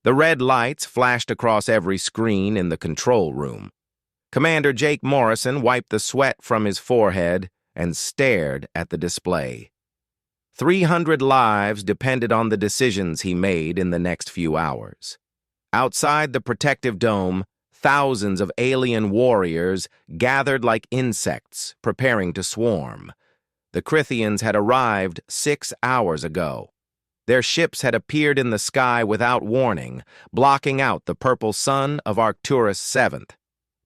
The red lights flashed across every screen in the control room. Commander Jake Morrison wiped the sweat from his forehead and stared at the display. 300 lives depended on the decisions he made in the next few hours. Outside the protective dome, thousands of alien warriors gathered like insects, preparing to swarm. The Crythians had arrived 6 hours ago. Their ships had appeared in the sky without warning, blocking out the purple sun of Arcturus VII.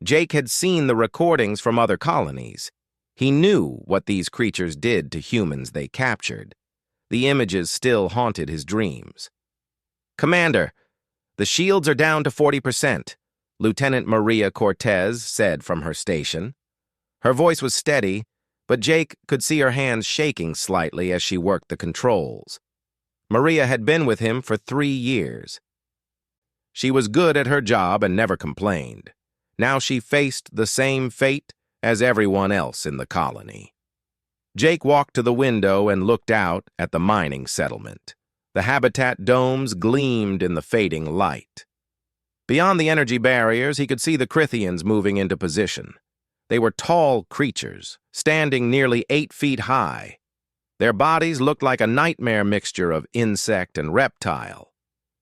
Jake had seen the recordings from other colonies. He knew what these creatures did to humans they captured. The images still haunted his dreams. "Commander, the shields are down to 40%, Lieutenant Maria Cortez said from her station. Her voice was steady, but Jake could see her hands shaking slightly as she worked the controls. Maria had been with him for 3 years. She was good at her job and never complained. Now she faced the same fate as everyone else in the colony. Jake walked to the window and looked out at the mining settlement. The habitat domes gleamed in the fading light. Beyond the energy barriers, he could see the Crythians moving into position. They were tall creatures, standing nearly 8 feet high. Their bodies looked like a nightmare mixture of insect and reptile.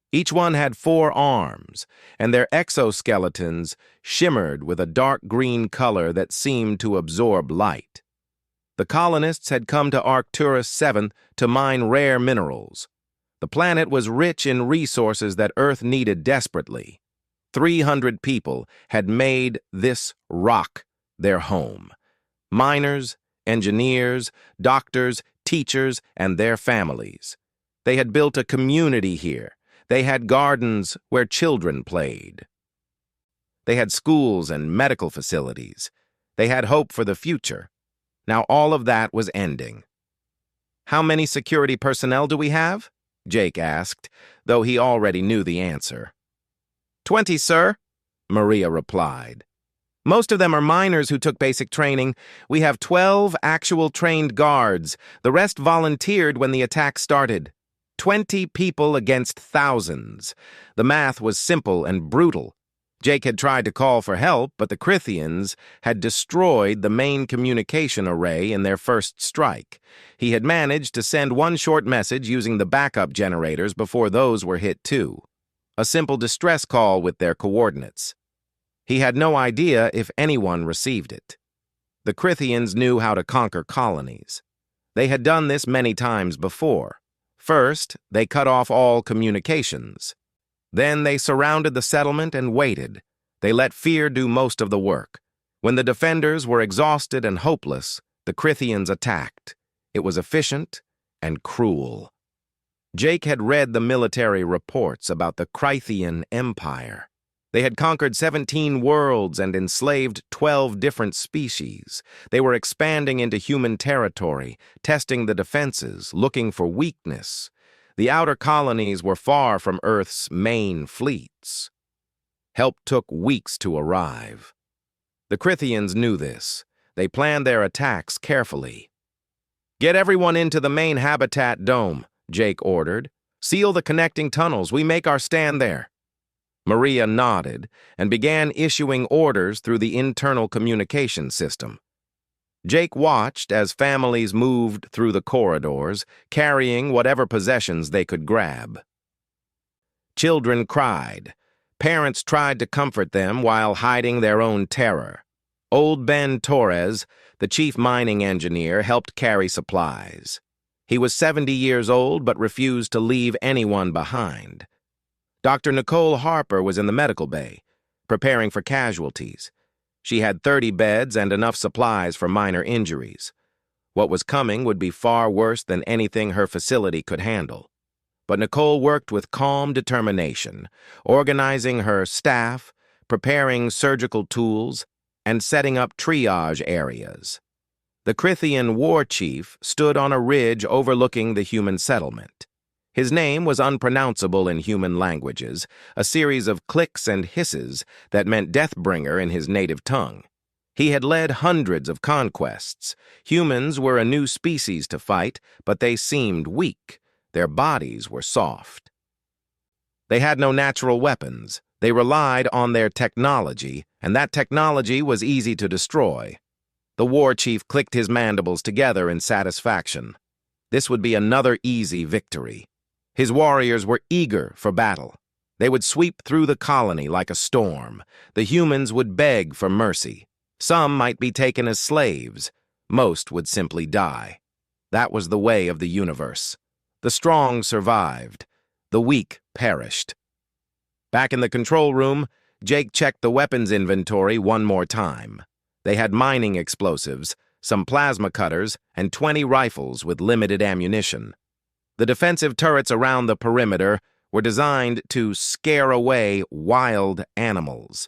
Each one had 4 arms, and their exoskeletons shimmered with a dark green color that seemed to absorb light. The colonists had come to Arcturus VII to mine rare minerals. The planet was rich in resources that Earth needed desperately. 300 people had made this rock their home. Miners, engineers, doctors, teachers, and their families. They had built a community here. They had gardens where children played. They had schools and medical facilities. They had hope for the future. Now all of that was ending. "How many security personnel do we have?" Jake asked, though he already knew the answer. 20, sir," Maria replied. "Most of them are miners who took basic training. We have 12 actual trained guards. The rest volunteered when the attack started. 20 people against thousands. The math was simple and brutal. Jake had tried to call for help, but the Crythians had destroyed the main communication array in their first strike. He had managed to send one short message using the backup generators before those were hit too. A simple distress call with their coordinates. He had no idea if anyone received it. The Crythians knew how to conquer colonies. They had done this many times before. First, they cut off all communications. Then they surrounded the settlement and waited. They let fear do most of the work. When the defenders were exhausted and hopeless, the Crythians attacked. It was efficient and cruel. Jake had read the military reports about the Crythian Empire. They had conquered 17 worlds and enslaved 12 different species. They were expanding into human territory, testing the defenses, looking for weakness. The outer colonies were far from Earth's main fleets. Help took weeks to arrive. The Crythians knew this. They planned their attacks carefully. "Get everyone into the main habitat dome," Jake ordered. "Seal the connecting tunnels. We make our stand there." Maria nodded and began issuing orders through the internal communication system. Jake watched as families moved through the corridors, carrying whatever possessions they could grab. Children cried. Parents tried to comfort them while hiding their own terror. Old Ben Torres, the chief mining engineer, helped carry supplies. He was 70 years old but refused to leave anyone behind. Dr. Nicole Harper was in the medical bay, preparing for casualties. She had 30 beds and enough supplies for minor injuries. What was coming would be far worse than anything her facility could handle. But Nicole worked with calm determination, organizing her staff, preparing surgical tools, and setting up triage areas. The Crythian war chief stood on a ridge overlooking the human settlement. His name was unpronounceable in human languages, a series of clicks and hisses that meant Deathbringer in his native tongue. He had led hundreds of conquests. Humans were a new species to fight, but they seemed weak. Their bodies were soft. They had no natural weapons. They relied on their technology, and that technology was easy to destroy. The war chief clicked his mandibles together in satisfaction. This would be another easy victory. His warriors were eager for battle. They would sweep through the colony like a storm. The humans would beg for mercy. Some might be taken as slaves. Most would simply die. That was the way of the universe. The strong survived. The weak perished. Back in the control room, Jake checked the weapons inventory one more time. They had mining explosives, some plasma cutters, and 20 rifles with limited ammunition. The defensive turrets around the perimeter were designed to scare away wild animals,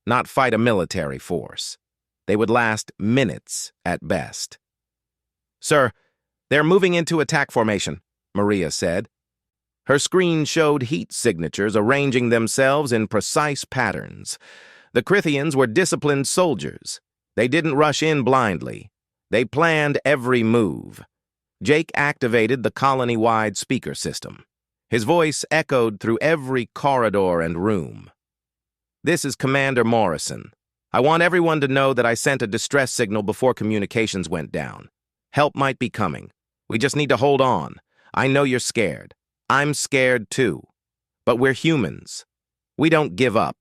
not fight a military force. They would last minutes at best. "Sir, they're moving into attack formation," Maria said. Her screen showed heat signatures arranging themselves in precise patterns. The Crithians were disciplined soldiers. They didn't rush in blindly. They planned every move. Jake activated the colony-wide speaker system. His voice echoed through every corridor and room. "This is Commander Morrison. I want everyone to know that I sent a distress signal before communications went down. Help might be coming. We just need to hold on. I know you're scared. I'm scared too. But we're humans. We don't give up.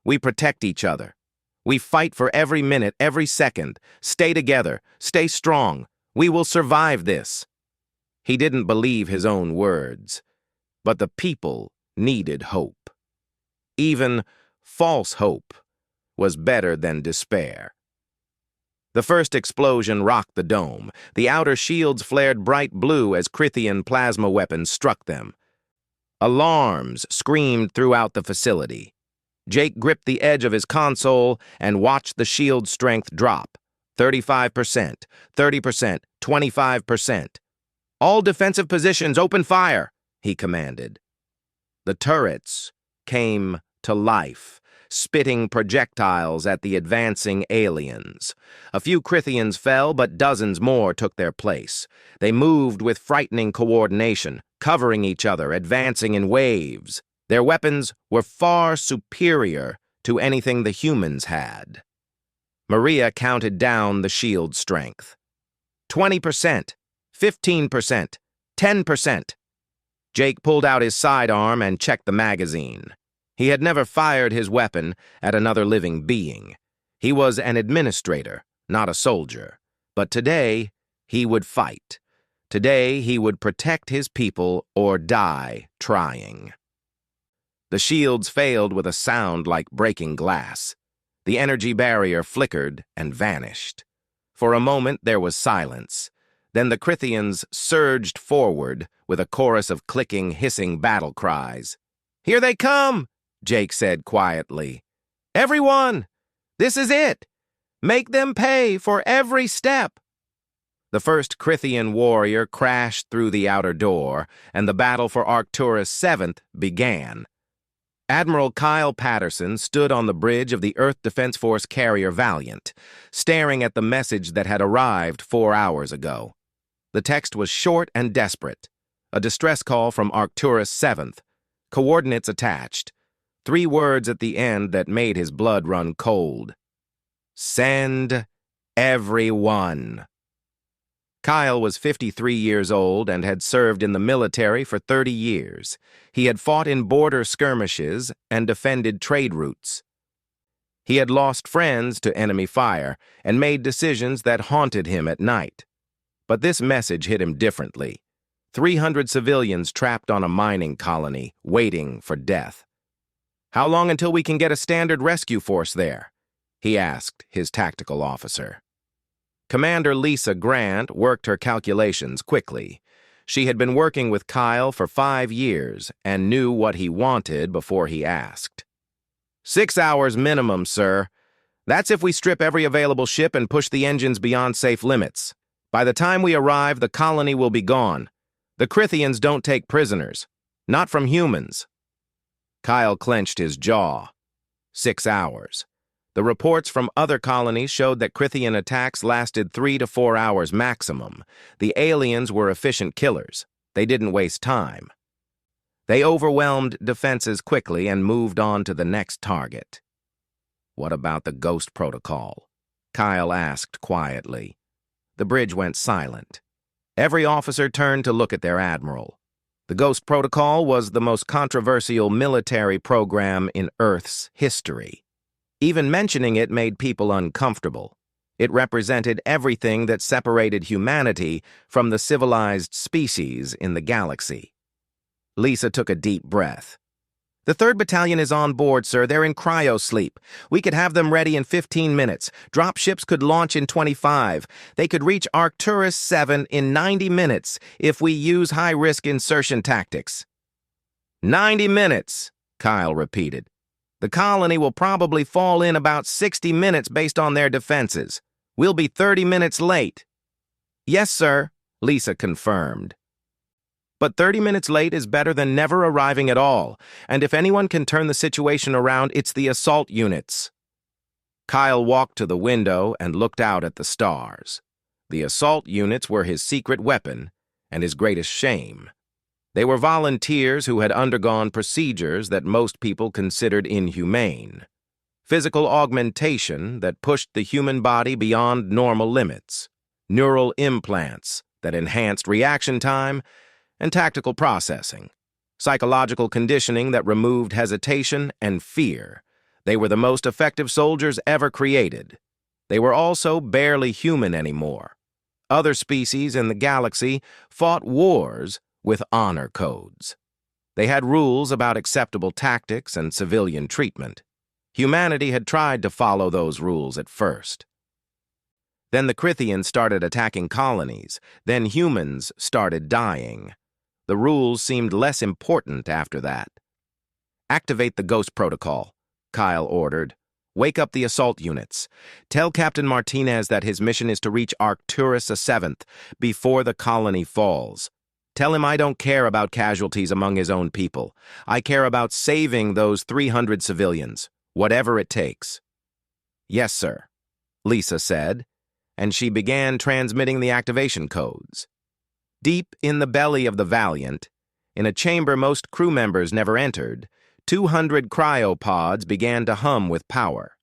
We protect each other. We fight for every minute, every second. Stay together. Stay strong. We will survive this." He didn't believe his own words, but the people needed hope. Even false hope was better than despair. The first explosion rocked the dome. The outer shields flared bright blue as Crithian plasma weapons struck them. Alarms screamed throughout the facility. Jake gripped the edge of his console and watched the shield strength drop. 35%, 30%, 25%. "All defensive positions, open fire," he commanded. The turrets came to life, spitting projectiles at the advancing aliens. A few Crithians fell, but dozens more took their place. They moved with frightening coordination, covering each other, advancing in waves. Their weapons were far superior to anything the humans had. Maria counted down the shield strength. 20%, 15%, 10%. Jake pulled out his sidearm and checked the magazine. He had never fired his weapon at another living being. He was an administrator, not a soldier. But today, he would fight. Today, he would protect his people or die trying. The shields failed with a sound like breaking glass. The energy barrier flickered and vanished. For a moment, there was silence. Then the Crithians surged forward with a chorus of clicking, hissing battle cries. "Here they come!" Jake said quietly. "Everyone, this is it! Make them pay for every step!" The first Crithian warrior crashed through the outer door, and the battle for Arcturus VII began. Admiral Kyle Patterson stood on the bridge of the Earth Defense Force carrier Valiant, staring at the message that had arrived 4 hours ago. The text was short and desperate. A distress call from Arcturus VII. Coordinates attached. 3 words at the end that made his blood run cold. "Send everyone." Kyle was 53 years old and had served in the military for 30 years. He had fought in border skirmishes and defended trade routes. He had lost friends to enemy fire and made decisions that haunted him at night. But this message hit him differently. 300 civilians trapped on a mining colony, waiting for death. "How long until we can get a standard rescue force there?" he asked his tactical officer. Commander Lisa Grant worked her calculations quickly. She had been working with Kyle for 5 years and knew what he wanted before he asked. 6 hours minimum, sir. That's if we strip every available ship and push the engines beyond safe limits. By the time we arrive, the colony will be gone. The Crithians don't take prisoners. Not from humans. Kyle clenched his jaw. 6 hours. The reports from other colonies showed that Crithian attacks lasted 3 to 4 hours maximum. The aliens were efficient killers. They didn't waste time. They overwhelmed defenses quickly and moved on to the next target. "What about the Ghost Protocol?" Kyle asked quietly. The bridge went silent. Every officer turned to look at their admiral. The Ghost Protocol was the most controversial military program in Earth's history. Even mentioning it made people uncomfortable. It represented everything that separated humanity from the civilized species in the galaxy. Lisa took a deep breath. "The 3rd Battalion is on board, sir. They're in cryo-sleep. We could have them ready in 15 minutes. Dropships could launch in 25. They could reach Arcturus VII in 90 minutes if we use high-risk insertion tactics." 90 minutes, Kyle repeated. "The colony will probably fall in about 60 minutes based on their defenses. We'll be 30 minutes late." "Yes, sir," Lisa confirmed. But 30 minutes late is better than never arriving at all, and if anyone can turn the situation around, it's the assault units. Kyle walked to the window and looked out at the stars. The assault units were his secret weapon and his greatest shame. They were volunteers who had undergone procedures that most people considered inhumane. Physical augmentation that pushed the human body beyond normal limits. Neural implants that enhanced reaction time and tactical processing, psychological conditioning that removed hesitation and fear. They were the most effective soldiers ever created. They were also barely human anymore. Other species in the galaxy fought wars with honor codes. They had rules about acceptable tactics and civilian treatment. Humanity had tried to follow those rules at first. Then the Crithians started attacking colonies. Then humans started dying. The rules seemed less important after that. "Activate the Ghost Protocol," Kyle ordered. "Wake up the assault units. Tell Captain Martinez that his mission is to reach Arcturus VII before the colony falls. Tell him I don't care about casualties among his own people. I care about saving those 300 civilians, whatever it takes." "Yes, sir," Lisa said, and she began transmitting the activation codes. Deep in the belly of the Valiant, in a chamber most crew members never entered, 200 cryopods began to hum with power.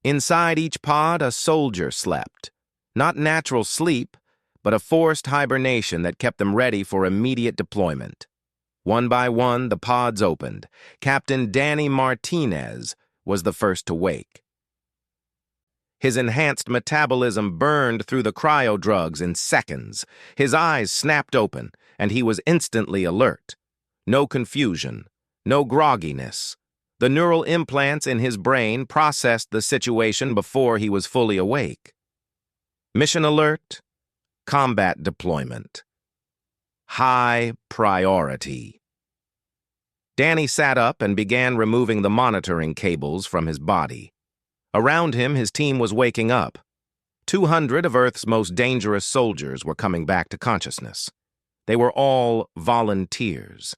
Inside each pod, a soldier slept. Not natural sleep, but a forced hibernation that kept them ready for immediate deployment. One by one, the pods opened. Captain Danny Martinez was the first to wake. His enhanced metabolism burned through the cryo drugs in seconds. His eyes snapped open, and he was instantly alert. No confusion, no grogginess. The neural implants in his brain processed the situation before he was fully awake. Mission alert, combat deployment. High priority. Danny sat up and began removing the monitoring cables from his body. Around him, his team was waking up. 200 of Earth's most dangerous soldiers were coming back to consciousness. They were all volunteers.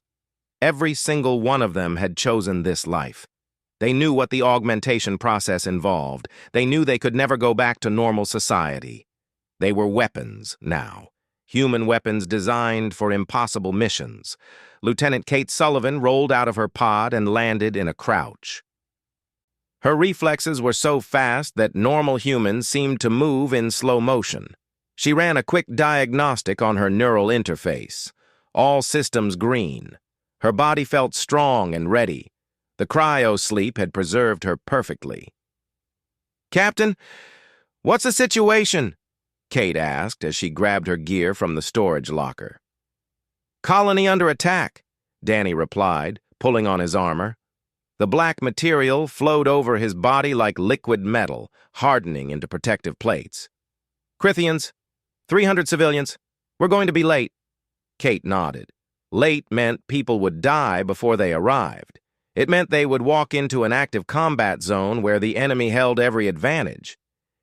Every single one of them had chosen this life. They knew what the augmentation process involved. They knew they could never go back to normal society. They were weapons now. Human weapons designed for impossible missions. Lieutenant Kate Sullivan rolled out of her pod and landed in a crouch. Her reflexes were so fast that normal humans seemed to move in slow motion. She ran a quick diagnostic on her neural interface. All systems green. Her body felt strong and ready. The cryo-sleep had preserved her perfectly. "Captain, what's the situation?" Kate asked as she grabbed her gear from the storage locker. "Colony under attack," Danny replied, pulling on his armor. The black material flowed over his body like liquid metal, hardening into protective plates. "Crithians, 300 civilians. We're going to be late." Kate nodded. Late meant people would die before they arrived. It meant they would walk into an active combat zone where the enemy held every advantage.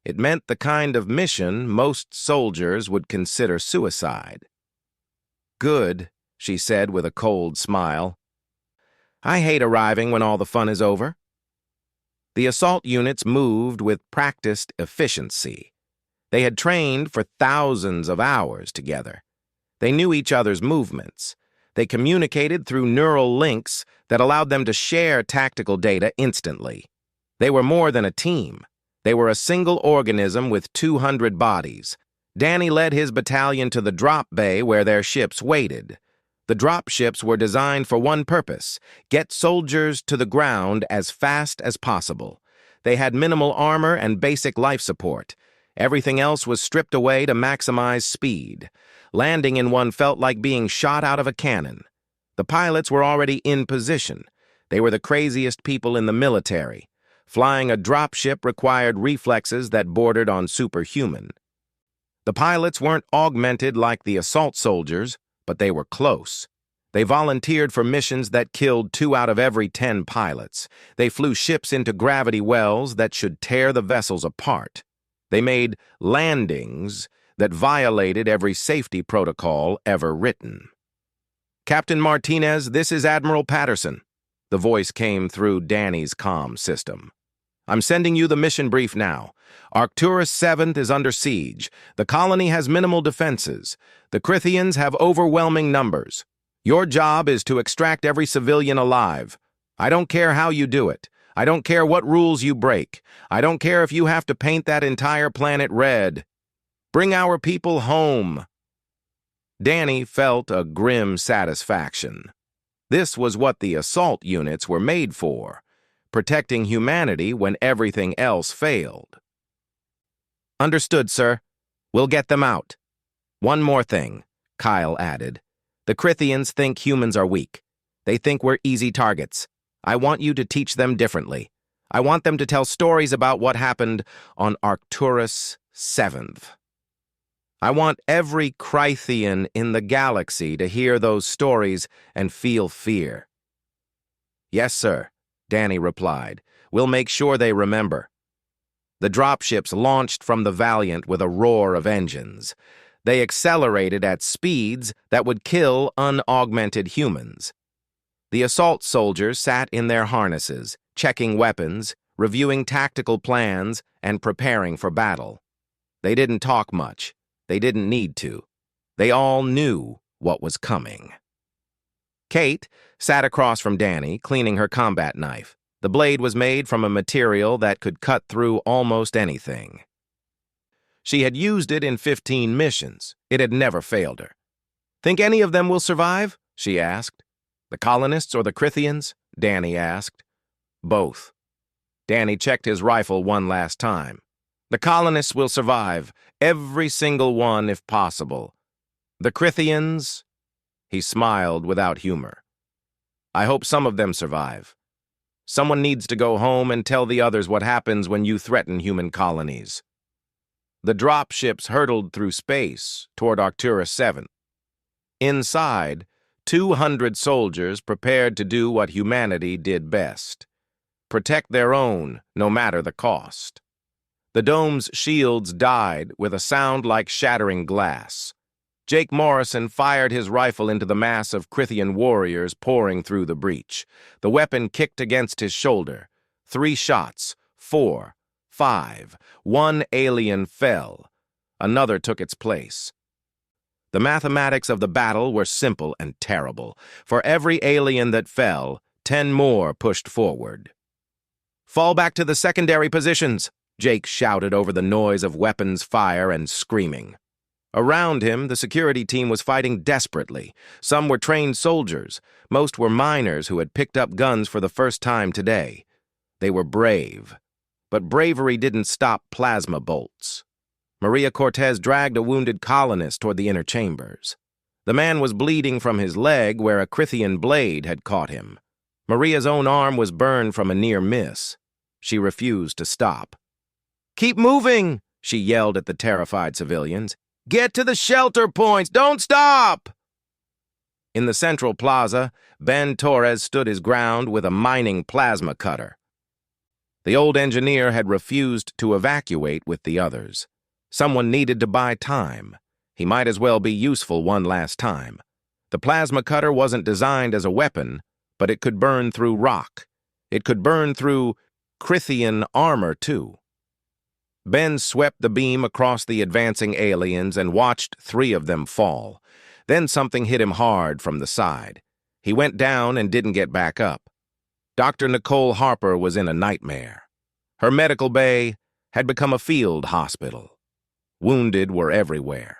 It meant the kind of mission most soldiers would consider suicide. "Good," she said with a cold smile. "I hate arriving when all the fun is over." The assault units moved with practiced efficiency. They had trained for thousands of hours together. They knew each other's movements. They communicated through neural links that allowed them to share tactical data instantly. They were more than a team. They were a single organism with 200 bodies. Danny led his battalion to the drop bay where their ships waited. The drop ships were designed for one purpose: get soldiers to the ground as fast as possible. They had minimal armor and basic life support. Everything else was stripped away to maximize speed. Landing in one felt like being shot out of a cannon. The pilots were already in position. They were the craziest people in the military. Flying a dropship required reflexes that bordered on superhuman. The pilots weren't augmented like the assault soldiers, but they were close. They volunteered for missions that killed 2 out of every 10 pilots. They flew ships into gravity wells that should tear the vessels apart. They made landings that violated every safety protocol ever written. "Captain Martinez, this is Admiral Patterson." The voice came through Danny's comm system. "I'm sending you the mission brief now. Arcturus VII is under siege. The colony has minimal defenses. The Crithians have overwhelming numbers. Your job is to extract every civilian alive. I don't care how you do it. I don't care what rules you break. I don't care if you have to paint that entire planet red. Bring our people home." Danny felt a grim satisfaction. This was what the assault units were made for: protecting humanity when everything else failed. "Understood, sir. We'll get them out." "One more thing," Kyle added. "The Crithians think humans are weak. They think we're easy targets. I want you to teach them differently. I want them to tell stories about what happened on Arcturus VII. I want every Crithian in the galaxy to hear those stories and feel fear." "Yes, sir," Danny replied. "We'll make sure they remember." The dropships launched from the Valiant with a roar of engines. They accelerated at speeds that would kill unaugmented humans. The assault soldiers sat in their harnesses, checking weapons, reviewing tactical plans, and preparing for battle. They didn't talk much. They didn't need to. They all knew what was coming. Kate sat across from Danny, cleaning her combat knife. The blade was made from a material that could cut through almost anything. She had used it in 15 missions. It had never failed her. "Think any of them will survive?" she asked. "The colonists or the Crithians?" Danny asked. "Both." Danny checked his rifle one last time. "The colonists will survive, every single one if possible. The Crithians?" He smiled without humor. "I hope some of them survive. Someone needs to go home and tell the others what happens when you threaten human colonies." The dropships hurtled through space toward Arcturus VII. Inside, 200 soldiers prepared to do what humanity did best: protect their own, no matter the cost. The dome's shields died with a sound like shattering glass. Jake Morrison fired his rifle into the mass of Crithian warriors pouring through the breach. The weapon kicked against his shoulder. 3 shots, 4, 5. 1 alien fell. Another took its place. The mathematics of the battle were simple and terrible. For every alien that fell, 10 more pushed forward. "Fall back to the secondary positions," Jake shouted over the noise of weapons fire and screaming. Around him, the security team was fighting desperately. Some were trained soldiers. Most were miners who had picked up guns for the first time today. They were brave. But bravery didn't stop plasma bolts. Maria Cortez dragged a wounded colonist toward the inner chambers. The man was bleeding from his leg where a Crithian blade had caught him. Maria's own arm was burned from a near miss. She refused to stop. "Keep moving!" she yelled at the terrified civilians. "Get to the shelter points! Don't stop!" In the central plaza, Ben Torres stood his ground with a mining plasma cutter. The old engineer had refused to evacuate with the others. Someone needed to buy time. He might as well be useful one last time. The plasma cutter wasn't designed as a weapon, but it could burn through rock. It could burn through Crithian armor, too. Ben swept the beam across the advancing aliens and watched 3 of them fall. Then something hit him hard from the side. He went down and didn't get back up. Dr. Nicole Harper was in a nightmare. Her medical bay had become a field hospital. Wounded were everywhere.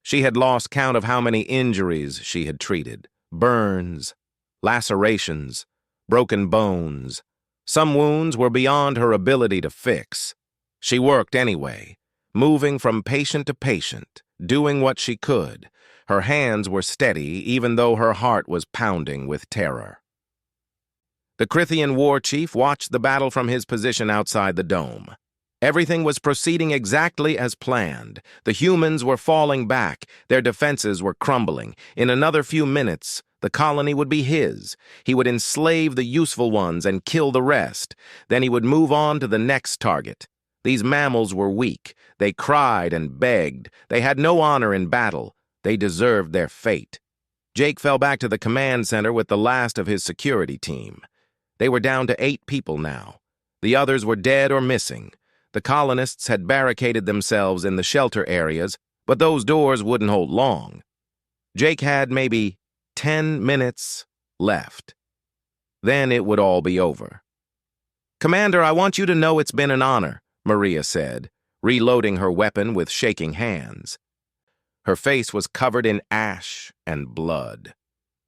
She had lost count of how many injuries she had treated. Burns, lacerations, broken bones. Some wounds were beyond her ability to fix. She worked anyway, moving from patient to patient, doing what she could. Her hands were steady, even though her heart was pounding with terror. The Crythian war chief watched the battle from his position outside the dome. Everything was proceeding exactly as planned. The humans were falling back. Their defenses were crumbling. In another few minutes, the colony would be his. He would enslave the useful ones and kill the rest. Then he would move on to the next target. These mammals were weak. They cried and begged. They had no honor in battle. They deserved their fate. Jake fell back to the command center with the last of his security team. They were down to 8 people now. The others were dead or missing. The colonists had barricaded themselves in the shelter areas, but those doors wouldn't hold long. Jake had maybe 10 minutes left. Then it would all be over. "Commander, I want you to know it's been an honor," Maria said, reloading her weapon with shaking hands. Her face was covered in ash and blood.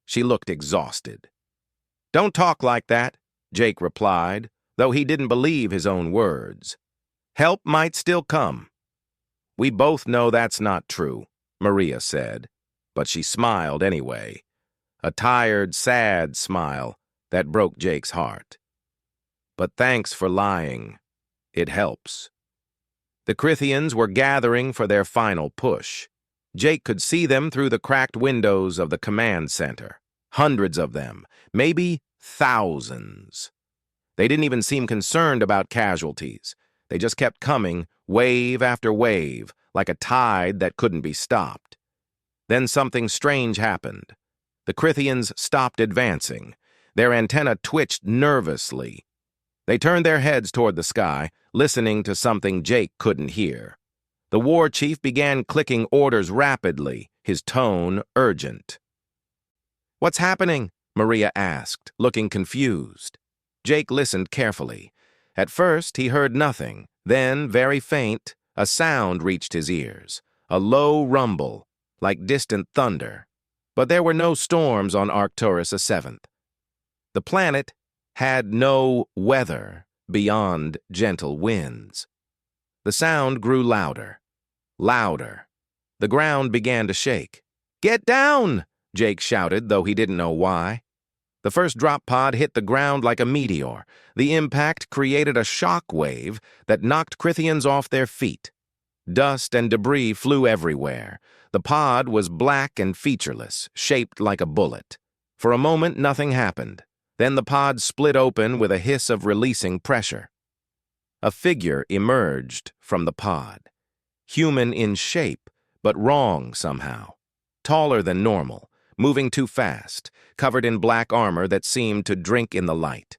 She looked exhausted. "Don't talk like that," Jake replied, though he didn't believe his own words. "Help might still come." "We both know that's not true," Maria said, but she smiled anyway. A tired, sad smile that broke Jake's heart. "But thanks for lying. It helps." The Crythians were gathering for their final push. Jake could see them through the cracked windows of the command center. Hundreds of them, maybe thousands. They didn't even seem concerned about casualties. They just kept coming, wave after wave, like a tide that couldn't be stopped. Then something strange happened. The Crythians stopped advancing. Their antennae twitched nervously. They turned their heads toward the sky, listening to something Jake couldn't hear. The war chief began clicking orders rapidly, his tone urgent. "What's happening?" Maria asked, looking confused. Jake listened carefully. At first, he heard nothing. Then, very faint, a sound reached his ears. A low rumble, like distant thunder. But there were no storms on Arcturus VII. The planet had no weather beyond gentle winds. The sound grew louder. Louder. The ground began to shake. "Get down!" Jake shouted, though he didn't know why. The first drop pod hit the ground like a meteor. The impact created a shock wave that knocked Crythians off their feet. Dust and debris flew everywhere. The pod was black and featureless, shaped like a bullet. For a moment, nothing happened. Then the pod split open with a hiss of releasing pressure. A figure emerged from the pod. Human in shape, but wrong somehow. Taller than normal, moving too fast, covered in black armor that seemed to drink in the light.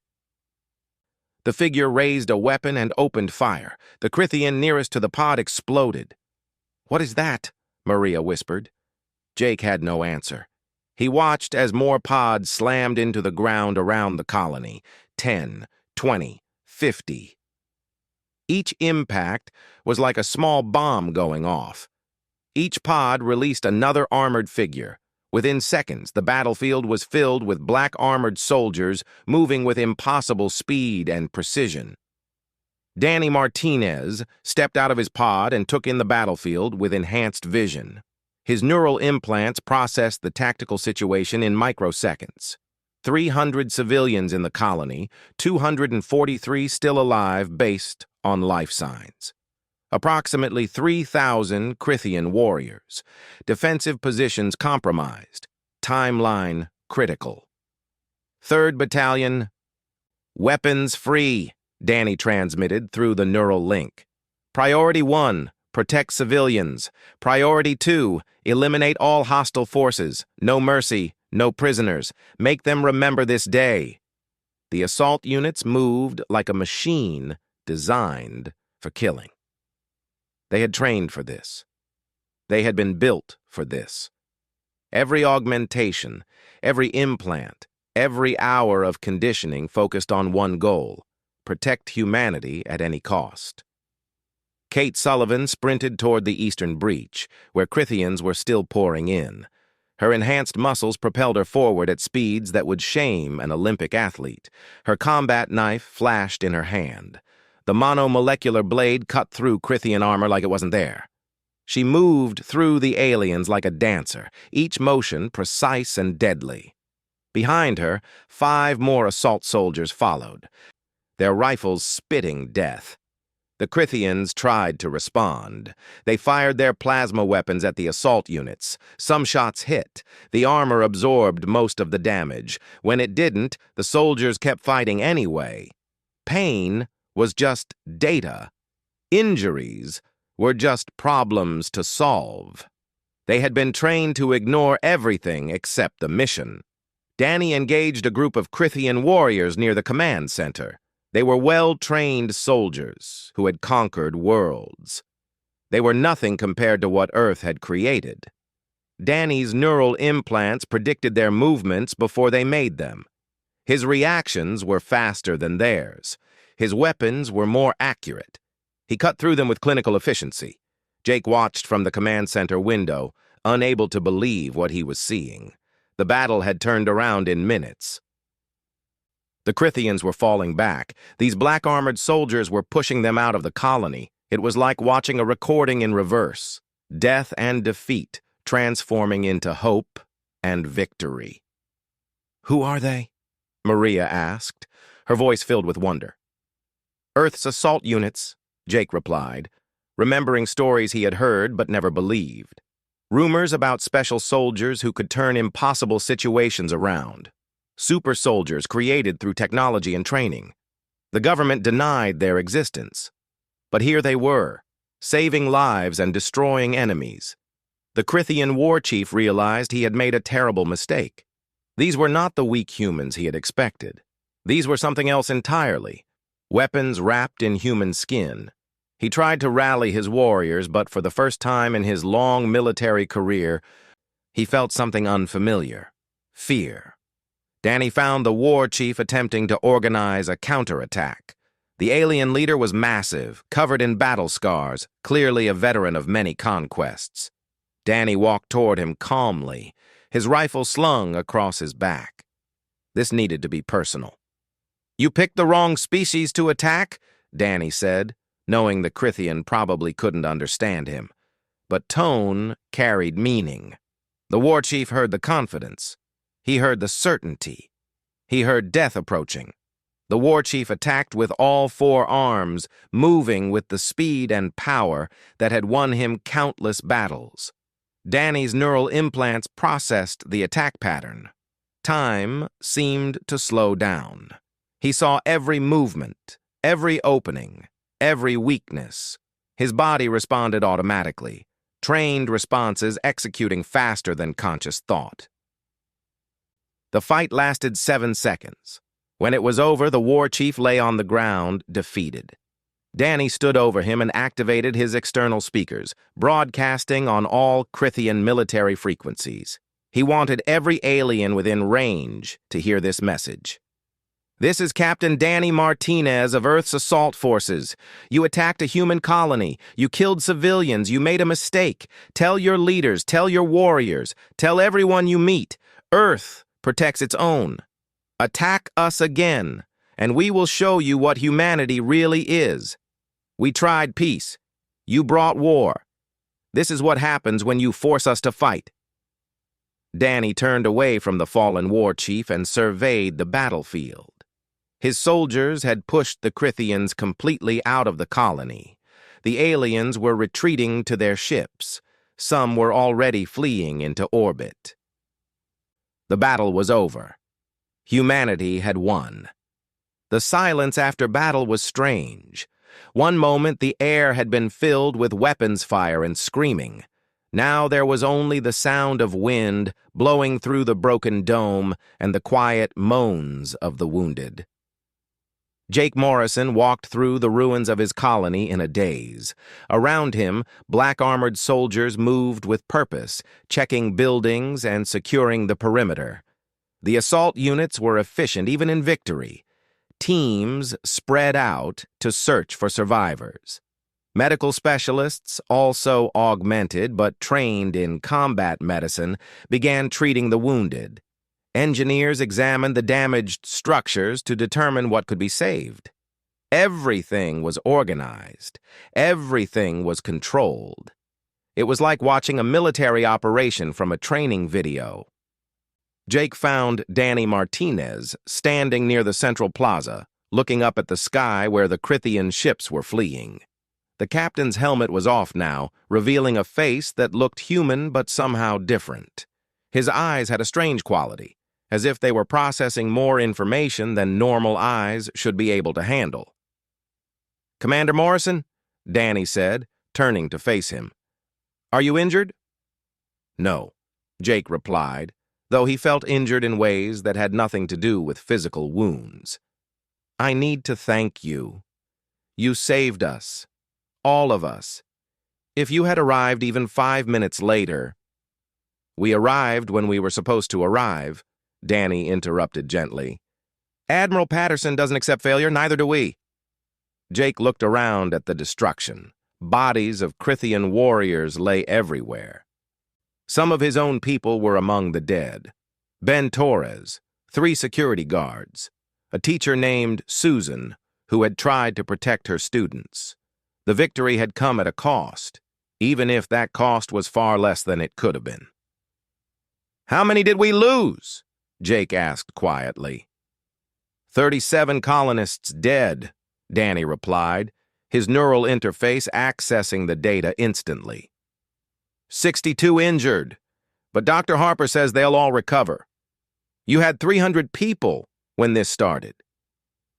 The figure raised a weapon and opened fire. The Crythian nearest to the pod exploded. "What is that?" Maria whispered. Jake had no answer. He watched as more pods slammed into the ground around the colony. 10, 20, 50. Each impact was like a small bomb going off. Each pod released another armored figure. Within seconds, the battlefield was filled with black armored soldiers moving with impossible speed and precision. Danny Martinez stepped out of his pod and took in the battlefield with enhanced vision. His neural implants processed the tactical situation in microseconds. 300 civilians in the colony, 243 still alive based on life signs. Approximately 3,000 Crythian warriors. Defensive positions compromised. Timeline critical. 3rd Battalion, weapons free, Danny transmitted through the neural link. Priority 1, protect civilians. Priority 2, eliminate all hostile forces. No mercy, no prisoners. Make them remember this day. The assault units moved like a machine designed for killing. They had trained for this. They had been built for this. Every augmentation, every implant, every hour of conditioning focused on one goal: protect humanity at any cost. Kate Sullivan sprinted toward the eastern breach, where Crithians were still pouring in. Her enhanced muscles propelled her forward at speeds that would shame an Olympic athlete. Her combat knife flashed in her hand. The monomolecular blade cut through Crithian armor like it wasn't there. She moved through the aliens like a dancer, each motion precise and deadly. Behind her, 5 more assault soldiers followed, their rifles spitting death. The Crithians tried to respond. They fired their plasma weapons at the assault units. Some shots hit. The armor absorbed most of the damage. When it didn't, the soldiers kept fighting anyway. Pain was just data. Injuries were just problems to solve. They had been trained to ignore everything except the mission. Danny engaged a group of Crithian warriors near the command center. They were well-trained soldiers who had conquered worlds. They were nothing compared to what Earth had created. Danny's neural implants predicted their movements before they made them. His reactions were faster than theirs. His weapons were more accurate. He cut through them with clinical efficiency. Jake watched from the command center window, unable to believe what he was seeing. The battle had turned around in minutes. The Crithians were falling back. These black-armored soldiers were pushing them out of the colony. It was like watching a recording in reverse. Death and defeat, transforming into hope and victory. "Who are they?" Maria asked, her voice filled with wonder. "Earth's assault units," Jake replied, remembering stories he had heard but never believed. Rumors about special soldiers who could turn impossible situations around. Super soldiers created through technology and training. The government denied their existence. But here they were, saving lives and destroying enemies. The Crithian war chief realized he had made a terrible mistake. These were not the weak humans he had expected. These were something else entirely. Weapons wrapped in human skin. He tried to rally his warriors, but for the first time in his long military career, he felt something unfamiliar: fear. Danny found the war chief attempting to organize a counterattack. The alien leader was massive, covered in battle scars, clearly a veteran of many conquests. Danny walked toward him calmly, his rifle slung across his back. This needed to be personal. "You picked the wrong species to attack," Danny said, knowing the Crithian probably couldn't understand him. But tone carried meaning. The war chief heard the confidence. He heard the certainty. He heard death approaching. The war chief attacked with all 4 arms, moving with the speed and power that had won him countless battles. Danny's neural implants processed the attack pattern. Time seemed to slow down. He saw every movement, every opening, every weakness. His body responded automatically, trained responses executing faster than conscious thought. The fight lasted 7 seconds. When it was over, the war chief lay on the ground, defeated. Danny stood over him and activated his external speakers, broadcasting on all Crithian military frequencies. He wanted every alien within range to hear this message. "This is Captain Danny Martinez of Earth's assault forces. You attacked a human colony. You killed civilians. You made a mistake. Tell your leaders, tell your warriors, tell everyone you meet. Earth protects its own. Attack us again, and we will show you what humanity really is. We tried peace. You brought war. This is what happens when you force us to fight." Danny turned away from the fallen war chief and surveyed the battlefield. His soldiers had pushed the Crithians completely out of the colony. The aliens were retreating to their ships. Some were already fleeing into orbit. The battle was over. Humanity had won. The silence after battle was strange. One moment the air had been filled with weapons fire and screaming. Now there was only the sound of wind blowing through the broken dome and the quiet moans of the wounded. Jake Morrison walked through the ruins of his colony in a daze. Around him, black-armored soldiers moved with purpose, checking buildings and securing the perimeter. The assault units were efficient even in victory. Teams spread out to search for survivors. Medical specialists, also augmented but trained in combat medicine, began treating the wounded. Engineers examined the damaged structures to determine what could be saved. Everything was organized. Everything was controlled. It was like watching a military operation from a training video. Jake found Danny Martinez standing near the central plaza, looking up at the sky where the Crithian ships were fleeing. The captain's helmet was off now, revealing a face that looked human but somehow different. His eyes had a strange quality, as if they were processing more information than normal eyes should be able to handle. "Commander Morrison," Danny said, turning to face him. "Are you injured?" "No," Jake replied, though he felt injured in ways that had nothing to do with physical wounds. "I need to thank you. You saved us. All of us. If you had arrived even 5 minutes later—" "We arrived when we were supposed to arrive," Danny interrupted gently. "Admiral Patterson doesn't accept failure, neither do we." Jake looked around at the destruction. Bodies of Crithian warriors lay everywhere. Some of his own people were among the dead. Ben Torres, 3 security guards, a teacher named Susan, who had tried to protect her students. The victory had come at a cost, even if that cost was far less than it could have been. "How many did we lose?" Jake asked quietly. 37 colonists dead, Danny replied, his neural interface accessing the data instantly. 62 injured, but Dr. Harper says they'll all recover. You had 300 people when this started.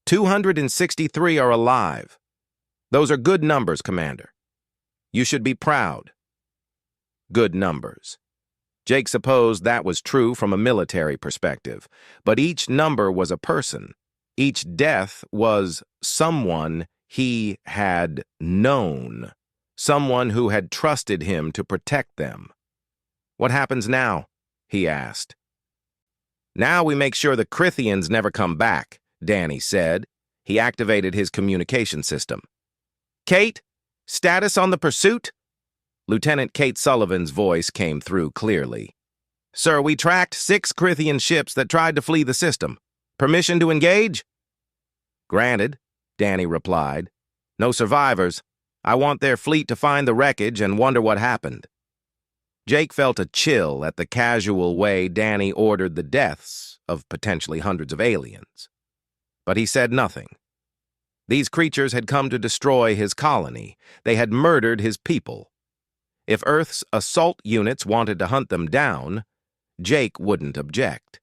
263 are alive. Those are good numbers, Commander. You should be proud. Good numbers. Jake supposed that was true from a military perspective, but each number was a person. Each death was someone he had known, someone who had trusted him to protect them. "What happens now?" he asked. "Now we make sure the Crithians never come back," Danny said. He activated his communication system. "Kate, status on the pursuit?" Lieutenant Kate Sullivan's voice came through clearly. "Sir, we tracked 6 Crithian ships that tried to flee the system. Permission to engage?" "Granted," Danny replied. "No survivors. I want their fleet to find the wreckage and wonder what happened." Jake felt a chill at the casual way Danny ordered the deaths of potentially hundreds of aliens. But he said nothing. These creatures had come to destroy his colony. They had murdered his people. If Earth's assault units wanted to hunt them down, Jake wouldn't object.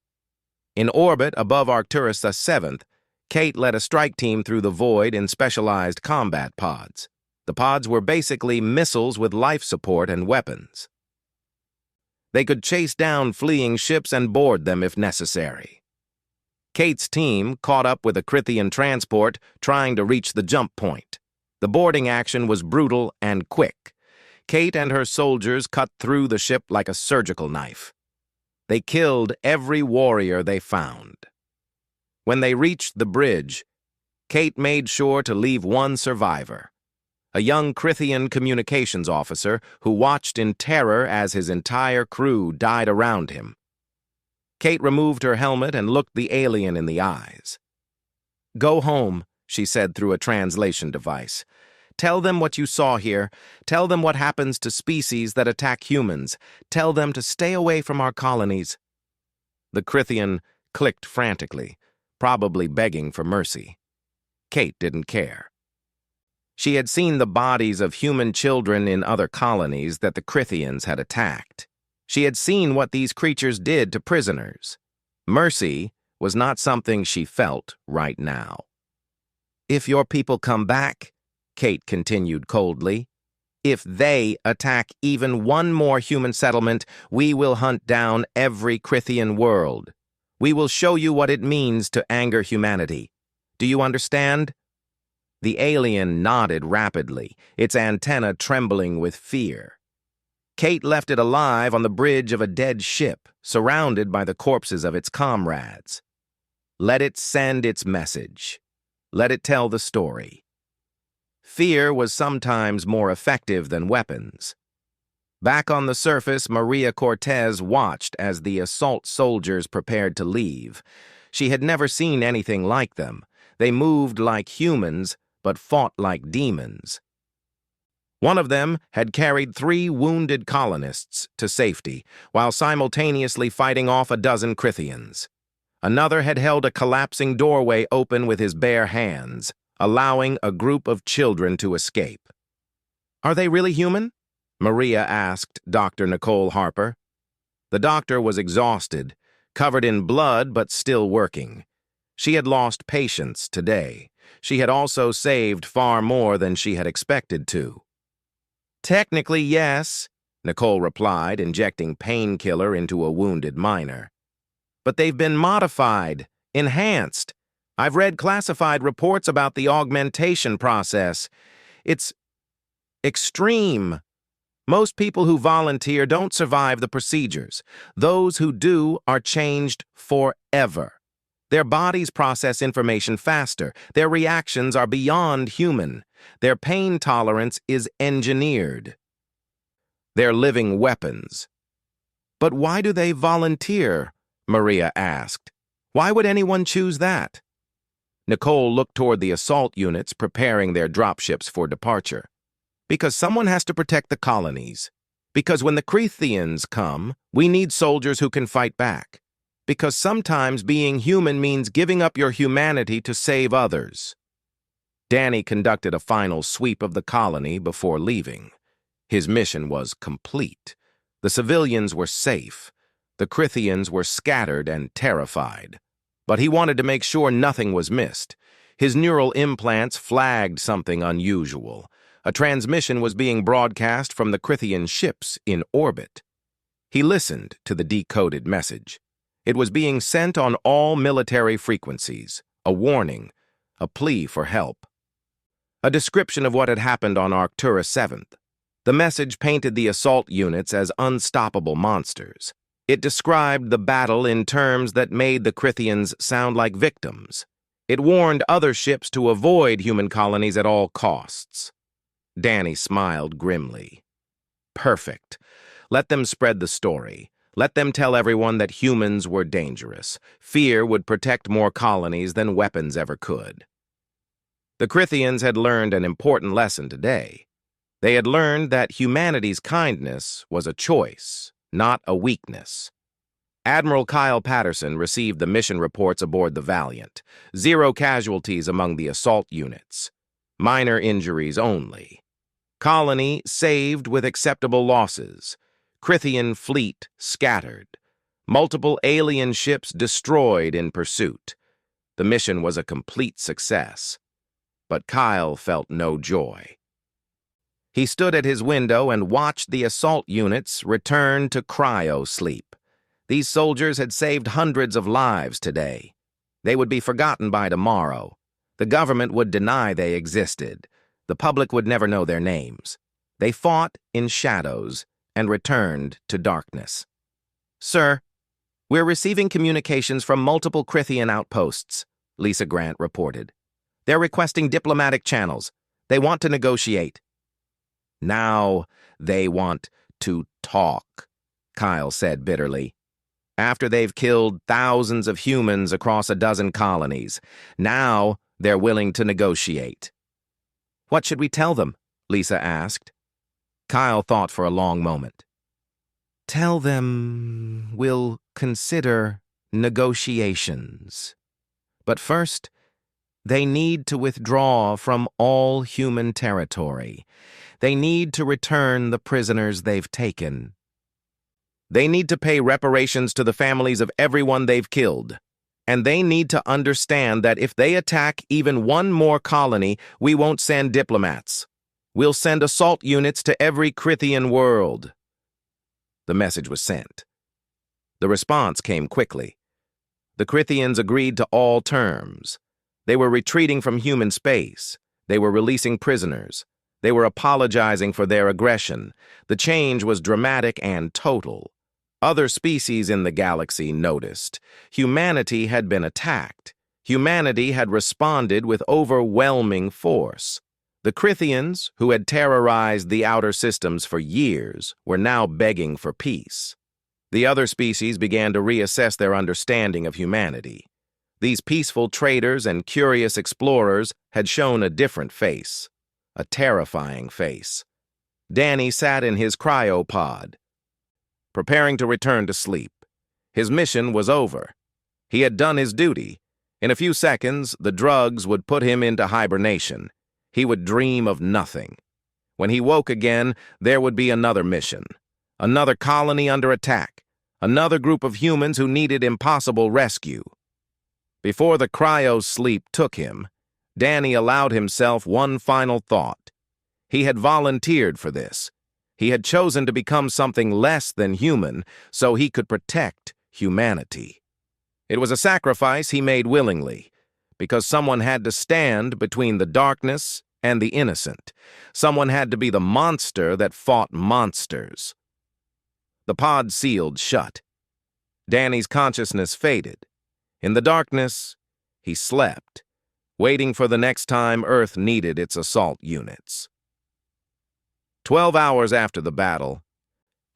In orbit above Arcturus VII, Kate led a strike team through the void in specialized combat pods. The pods were basically missiles with life support and weapons. They could chase down fleeing ships and board them if necessary. Kate's team caught up with a Crithian transport trying to reach the jump point. The boarding action was brutal and quick. Kate and her soldiers cut through the ship like a surgical knife. They killed every warrior they found. When they reached the bridge, Kate made sure to leave one survivor, a young Crithian communications officer who watched in terror as his entire crew died around him. Kate removed her helmet and looked the alien in the eyes. "Go home," she said through a translation device. "Tell them what you saw here. Tell them what happens to species that attack humans. Tell them to stay away from our colonies." The Crithian clicked frantically, probably begging for mercy. Kate didn't care. She had seen the bodies of human children in other colonies that the Crithians had attacked. She had seen what these creatures did to prisoners. Mercy was not something she felt right now. "If your people come back," Kate continued coldly, "if they attack even one more human settlement, we will hunt down every Crithian world. We will show you what it means to anger humanity. Do you understand?" The alien nodded rapidly, its antenna trembling with fear. Kate left it alive on the bridge of a dead ship, surrounded by the corpses of its comrades. Let it send its message. Let it tell the story. Fear was sometimes more effective than weapons. Back on the surface, Maria Cortez watched as the assault soldiers prepared to leave. She had never seen anything like them. They moved like humans, but fought like demons. One of them had carried 3 wounded colonists to safety, while simultaneously fighting off a dozen Crithians. Another had held a collapsing doorway open with his bare hands, allowing a group of children to escape. "Are they really human?" Maria asked Dr. Nicole Harper. The doctor was exhausted, covered in blood but still working. She had lost patience today. She had also saved far more than she had expected to. "Technically, yes," Nicole replied, injecting painkiller into a wounded miner. "But they've been modified, enhanced. I've read classified reports about the augmentation process. It's extreme. Most people who volunteer don't survive the procedures. Those who do are changed forever. Their bodies process information faster. Their reactions are beyond human. Their pain tolerance is engineered. They're living weapons." "But why do they volunteer?" Maria asked. "Why would anyone choose that?" Nicole looked toward the assault units preparing their dropships for departure. "Because someone has to protect the colonies. Because when the Crethians come, we need soldiers who can fight back. Because sometimes being human means giving up your humanity to save others." Danny conducted a final sweep of the colony before leaving. His mission was complete. The civilians were safe. The Crithians were scattered and terrified. But he wanted to make sure nothing was missed. His neural implants flagged something unusual. A transmission was being broadcast from the Crithian ships in orbit. He listened to the decoded message. It was being sent on all military frequencies, a warning, a plea for help. A description of what had happened on Arcturus VII. The message painted the assault units as unstoppable monsters. It described the battle in terms that made the Crithians sound like victims. It warned other ships to avoid human colonies at all costs. Danny smiled grimly. Perfect. Let them spread the story. Let them tell everyone that humans were dangerous. Fear would protect more colonies than weapons ever could. The Crithians had learned an important lesson today. They had learned that humanity's kindness was a choice, not a weakness. Admiral Kyle Patterson received the mission reports aboard the Valiant. 0 casualties among the assault units. Minor injuries only. Colony saved with acceptable losses. Crithian fleet scattered. Multiple alien ships destroyed in pursuit. The mission was a complete success. But Kyle felt no joy. He stood at his window and watched the assault units return to cryo-sleep. These soldiers had saved hundreds of lives today. They would be forgotten by tomorrow. The government would deny they existed. The public would never know their names. They fought in shadows and returned to darkness. "Sir, we're receiving communications from multiple Crithian outposts," Lisa Grant reported. "They're requesting diplomatic channels. They want to negotiate." "Now they want to talk," Kyle said bitterly. "After they've killed thousands of humans across a dozen colonies, now they're willing to negotiate." "What should we tell them?" Lisa asked. Kyle thought for a long moment. "Tell them we'll consider negotiations. But first, they need to withdraw from all human territory. They need to return the prisoners they've taken. They need to pay reparations to the families of everyone they've killed. And they need to understand that if they attack even one more colony, we won't send diplomats. We'll send assault units to every Crithian world." The message was sent. The response came quickly. The Crithians agreed to all terms. They were retreating from human space. They were releasing prisoners. They were apologizing for their aggression. The change was dramatic and total. Other species in the galaxy noticed. Humanity had been attacked. Humanity had responded with overwhelming force. The Crithians, who had terrorized the outer systems for years, were now begging for peace. The other species began to reassess their understanding of humanity. These peaceful traders and curious explorers had shown a different face, a terrifying face. Danny sat in his cryopod, preparing to return to sleep. His mission was over. He had done his duty. In a few seconds, the drugs would put him into hibernation. He would dream of nothing. When he woke again, there would be another mission, another colony under attack, another group of humans who needed impossible rescue. Before the cryo-sleep took him, Danny allowed himself one final thought. He had volunteered for this. He had chosen to become something less than human so he could protect humanity. It was a sacrifice he made willingly, because someone had to stand between the darkness and the innocent. Someone had to be the monster that fought monsters. The pod sealed shut. Danny's consciousness faded. In the darkness, he slept, waiting for the next time Earth needed its assault units. 12 hours after the battle,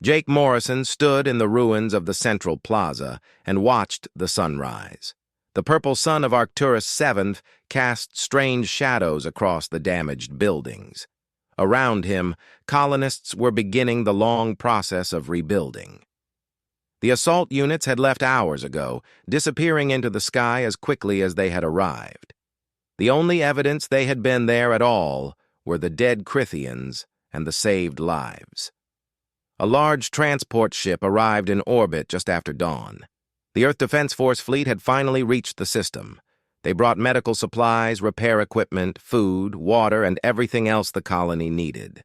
Jake Morrison stood in the ruins of the Central Plaza and watched the sunrise. The purple sun of Arcturus VII cast strange shadows across the damaged buildings. Around him, colonists were beginning the long process of rebuilding. The assault units had left hours ago, disappearing into the sky as quickly as they had arrived. The only evidence they had been there at all were the dead Crithians and the saved lives. A large transport ship arrived in orbit just after dawn. The Earth Defense Force fleet had finally reached the system. They brought medical supplies, repair equipment, food, water, and everything else the colony needed.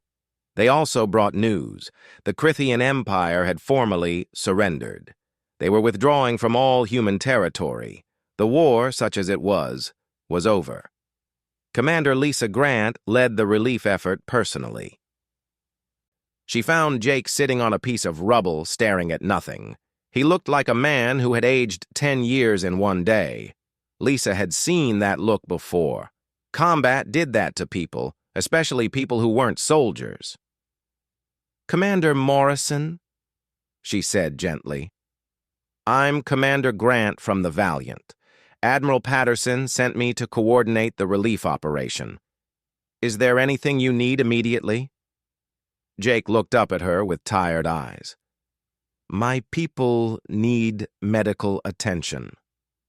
They also brought news. The Crithian Empire had formally surrendered. They were withdrawing from all human territory. The war, such as it was over. Commander Lisa Grant led the relief effort personally. She found Jake sitting on a piece of rubble, staring at nothing. He looked like a man who had aged 10 years in one day. Lisa had seen that look before. Combat did that to people, especially people who weren't soldiers. "Commander Morrison," she said gently. "I'm Commander Grant from the Valiant. Admiral Patterson sent me to coordinate the relief operation. Is there anything you need immediately?" Jake looked up at her with tired eyes. "My people need medical attention.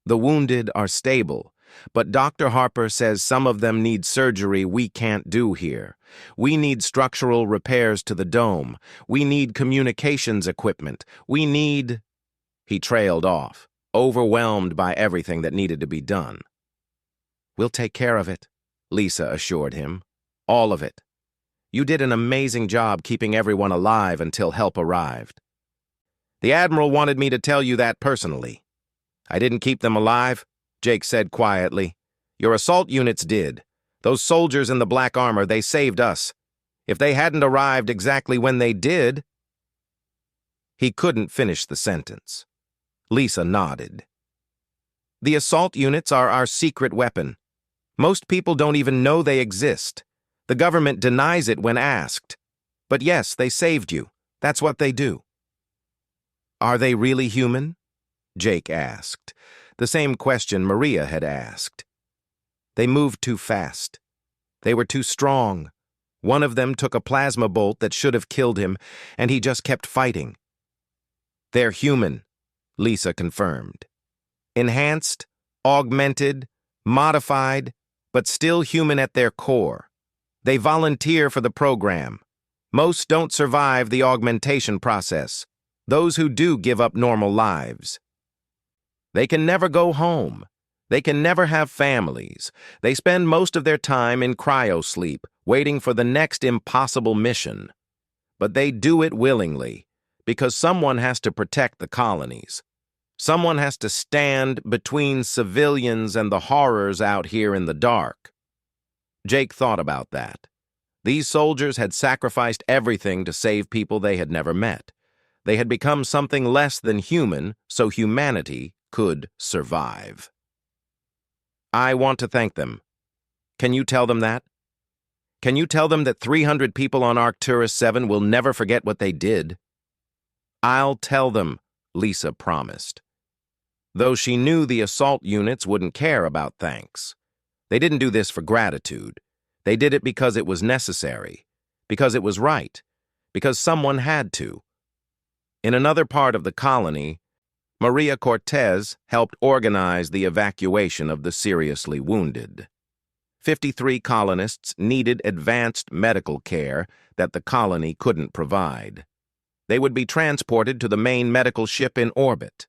The wounded are stable, but Dr. Harper says some of them need surgery we can't do here. We need structural repairs to the dome. We need communications equipment. We need—" He trailed off, overwhelmed by everything that needed to be done. "We'll take care of it," Lisa assured him. "All of it. You did an amazing job keeping everyone alive until help arrived." "The Admiral wanted me to tell you that personally." "I didn't keep them alive," Jake said quietly. "Your assault units did. Those soldiers in the black armor, they saved us. If they hadn't arrived exactly when they did—" He couldn't finish the sentence. Lisa nodded. "The assault units are our secret weapon. Most people don't even know they exist. The government denies it when asked. But yes, they saved you. That's what they do." "Are they really human?" Jake asked, the same question Maria had asked. "They moved too fast. They were too strong. One of them took a plasma bolt that should have killed him, and he just kept fighting." "They're human," Lisa confirmed. "Enhanced, augmented, modified, but still human at their core. They volunteer for the program. Most don't survive the augmentation process. Those who do give up normal lives. They can never go home. They can never have families. They spend most of their time in cryosleep, waiting for the next impossible mission. But they do it willingly, because someone has to protect the colonies. Someone has to stand between civilians and the horrors out here in the dark. Jake thought about that. These soldiers had sacrificed everything to save people they had never met. They had become something less than human so humanity could survive. I want to thank them. Can you tell them that? Can you tell them that 300 people on Arcturus VII will never forget what they did? I'll tell them, Lisa promised. Though she knew the assault units wouldn't care about thanks. They didn't do this for gratitude. They did it because it was necessary, because it was right, because someone had to. In another part of the colony, Maria Cortez helped organize the evacuation of the seriously wounded. 53 colonists needed advanced medical care that the colony couldn't provide. They would be transported to the main medical ship in orbit.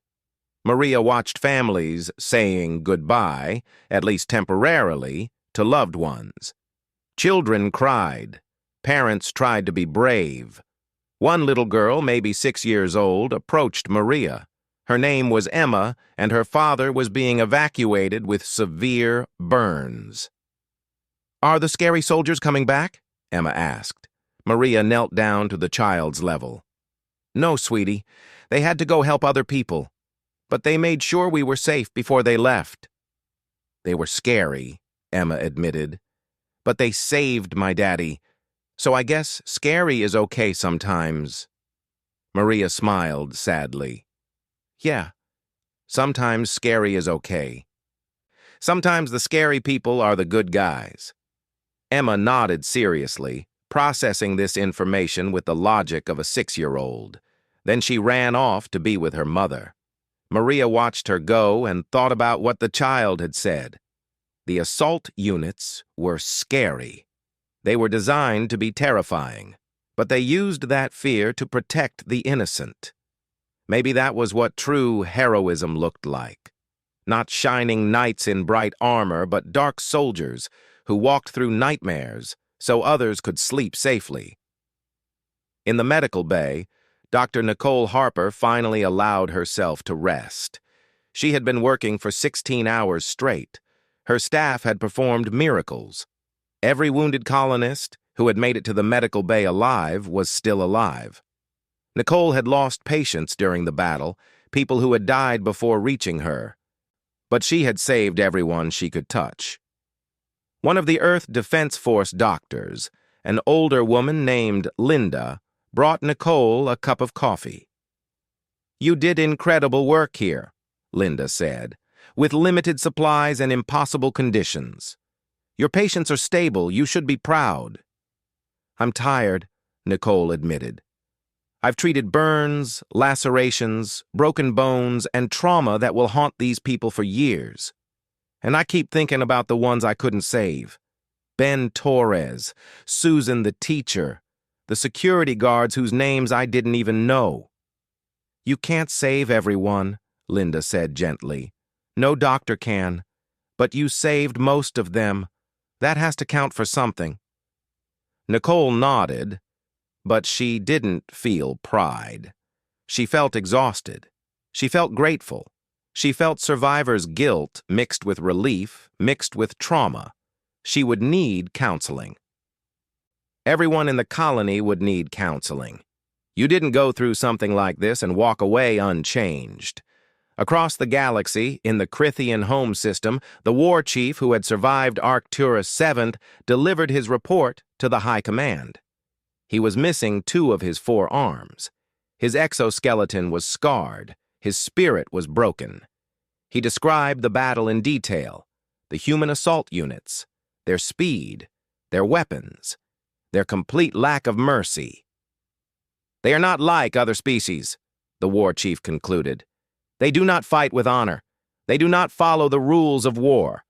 Maria watched families saying goodbye, at least temporarily, to loved ones. Children cried. Parents tried to be brave. One little girl, maybe 6 years old, approached Maria. Her name was Emma, and her father was being evacuated with severe burns. "Are the scary soldiers coming back?" Emma asked. Maria knelt down to the child's level. "No, sweetie. They had to go help other people. But they made sure we were safe before they left." "They were scary," Emma admitted. "But they saved my daddy. So I guess scary is okay sometimes." Maria smiled sadly. "Yeah, sometimes scary is okay. Sometimes the scary people are the good guys." Emma nodded seriously, processing this information with the logic of a 6-year-old. Then she ran off to be with her mother. Maria watched her go and thought about what the child had said. The assault units were scary. They were designed to be terrifying, but they used that fear to protect the innocent. Maybe that was what true heroism looked like. Not shining knights in bright armor, but dark soldiers who walked through nightmares so others could sleep safely. In the medical bay, Dr. Nicole Harper finally allowed herself to rest. She had been working for 16 hours straight. Her staff had performed miracles. Every wounded colonist who had made it to the medical bay alive was still alive. Nicole had lost patients during the battle, people who had died before reaching her. But she had saved everyone she could touch. One of the Earth Defense Force doctors, an older woman named Linda, brought Nicole a cup of coffee. "You did incredible work here," Linda said, "with limited supplies and impossible conditions. Your patients are stable. You should be proud." "I'm tired," Nicole admitted. "I've treated burns, lacerations, broken bones, and trauma that will haunt these people for years. And I keep thinking about the ones I couldn't save. Ben Torres, Susan the teacher, the security guards whose names I didn't even know." "You can't save everyone," Linda said gently. "No doctor can. But you saved most of them. That has to count for something." Nicole nodded, but she didn't feel pride. She felt exhausted. She felt grateful. She felt survivor's guilt mixed with relief, mixed with trauma. She would need counseling. Everyone in the colony would need counseling. You didn't go through something like this and walk away unchanged. Across the galaxy, in the Crithian home system, the war chief who had survived Arcturus VII delivered his report to the High Command. He was missing 2 of his 4 arms. His exoskeleton was scarred. His spirit was broken. He described the battle in detail, the human assault units, their speed, their weapons, their complete lack of mercy. "They are not like other species," the war chief concluded. "They do not fight with honor. They do not follow the rules of war.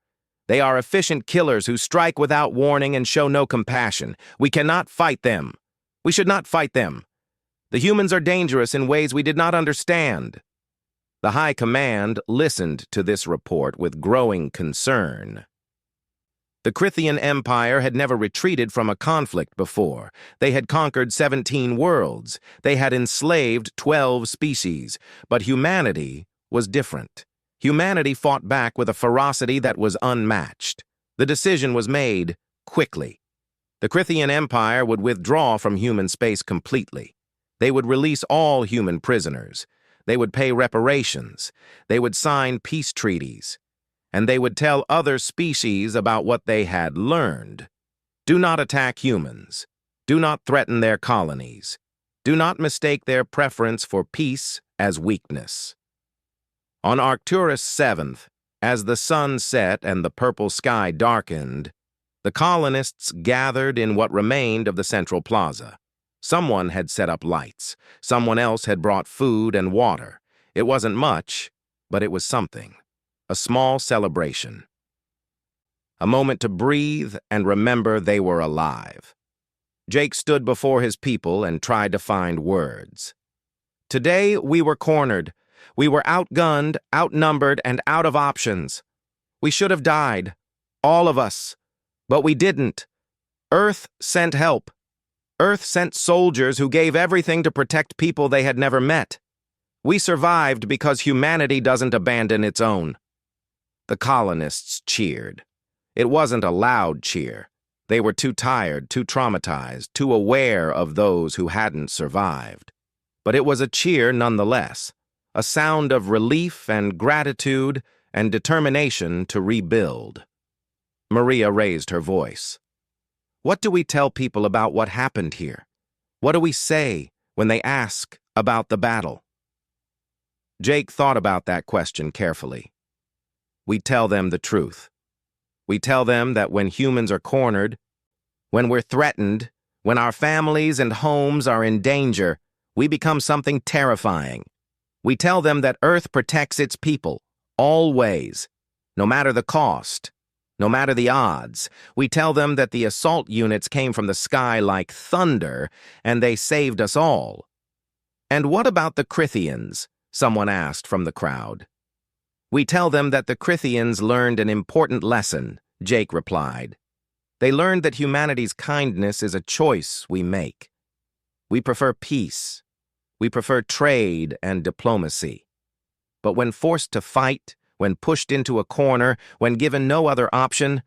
They are efficient killers who strike without warning and show no compassion. We cannot fight them. We should not fight them. The humans are dangerous in ways we did not understand." The High Command listened to this report with growing concern. The Crithian Empire had never retreated from a conflict before. They had conquered 17 worlds. They had enslaved 12 species. But humanity was different. Humanity fought back with a ferocity that was unmatched. The decision was made quickly. The Crythian Empire would withdraw from human space completely. They would release all human prisoners. They would pay reparations. They would sign peace treaties. And they would tell other species about what they had learned. Do not attack humans. Do not threaten their colonies. Do not mistake their preference for peace as weakness. On Arcturus VII, as the sun set and the purple sky darkened, the colonists gathered in what remained of the central plaza. Someone had set up lights. Someone else had brought food and water. It wasn't much, but it was something. A small celebration. A moment to breathe and remember they were alive. Jake stood before his people and tried to find words. Today we were cornered. We were outgunned, outnumbered, and out of options. We should have died. All of us. But we didn't. Earth sent help. Earth sent soldiers who gave everything to protect people they had never met. We survived because humanity doesn't abandon its own. The colonists cheered. It wasn't a loud cheer. They were too tired, too traumatized, too aware of those who hadn't survived. But it was a cheer nonetheless, a sound of relief and gratitude and determination to rebuild. Maria raised her voice. What do we tell people about what happened here? What do we say when they ask about the battle? Jake thought about that question carefully. We tell them the truth. We tell them that when humans are cornered, when we're threatened, when our families and homes are in danger, we become something terrifying. We tell them that Earth protects its people, always, no matter the cost, no matter the odds. We tell them that the assault units came from the sky like thunder, and they saved us all. And what about the Crythians? Someone asked from the crowd. We tell them that the Crythians learned an important lesson, Jake replied. They learned that humanity's kindness is a choice we make. We prefer peace. We prefer trade and diplomacy. But when forced to fight, when pushed into a corner, when given no other option,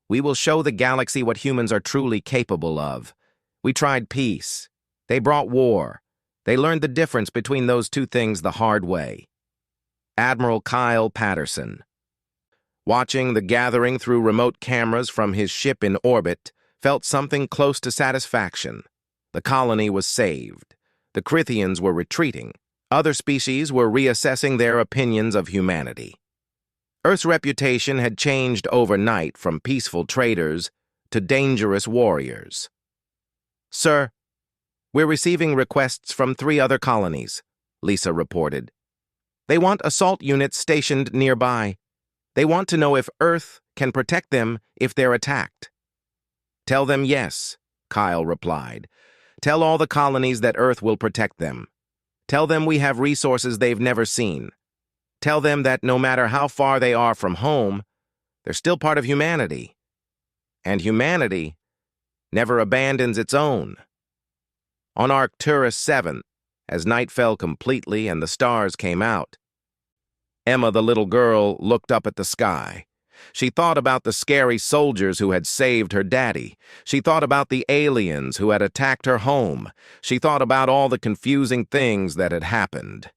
we will show the galaxy what humans are truly capable of. We tried peace. They brought war. They learned the difference between those two things the hard way. Admiral Kyle Patterson. Watching the gathering through remote cameras from his ship in orbit, felt something close to satisfaction. The colony was saved. The Crythians were retreating. Other species were reassessing their opinions of humanity. Earth's reputation had changed overnight from peaceful traders to dangerous warriors. Sir, we're receiving requests from 3 other colonies, Lisa reported. They want assault units stationed nearby. They want to know if Earth can protect them if they're attacked. Tell them yes, Kyle replied. Tell all the colonies that Earth will protect them. Tell them we have resources they've never seen. Tell them that no matter how far they are from home, they're still part of humanity. And humanity never abandons its own. On Arcturus VII, as night fell completely and the stars came out, Emma, the little girl, looked up at the sky. She thought about the scary soldiers who had saved her daddy. She thought about the aliens who had attacked her home. She thought about all the confusing things that had happened.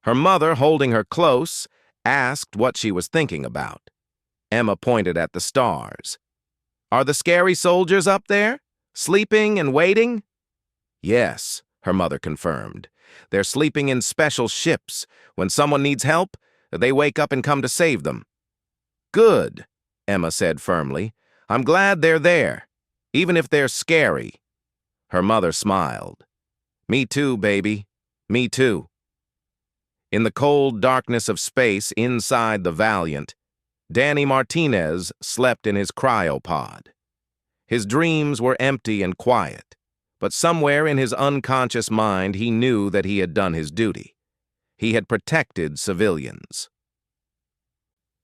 Her mother, holding her close, asked what she was thinking about. Emma pointed at the stars. Are the scary soldiers up there, sleeping and waiting? Yes, her mother confirmed. They're sleeping in special ships. When someone needs help, they wake up and come to save them. Good, Emma said firmly. I'm glad they're there, even if they're scary. Her mother smiled. Me too, baby. Me too. In the cold darkness of space inside the Valiant, Danny Martinez slept in his cryopod. His dreams were empty and quiet, but somewhere in his unconscious mind he knew that he had done his duty. He had protected civilians.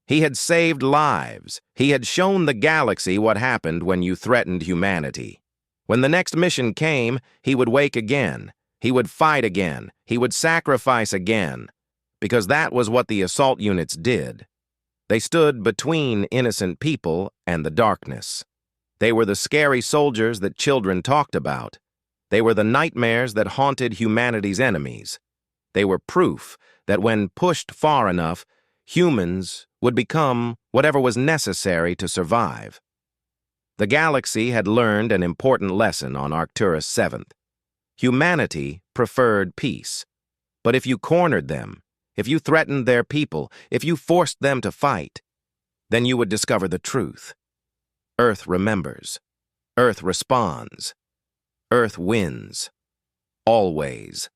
He had saved lives. He had shown the galaxy what happened when you threatened humanity. When the next mission came, he would wake again. He would fight again. He would sacrifice again. because that was what the assault units did. They stood between innocent people and the darkness. They were the scary soldiers that children talked about. They were the nightmares that haunted humanity's enemies. They were proof that when pushed far enough, humans would become whatever was necessary to survive. The galaxy had learned an important lesson on Arcturus VII. Humanity preferred peace. But if you cornered them, if you threatened their people, if you forced them to fight, then you would discover the truth. Earth remembers. Earth responds. Earth wins. Always.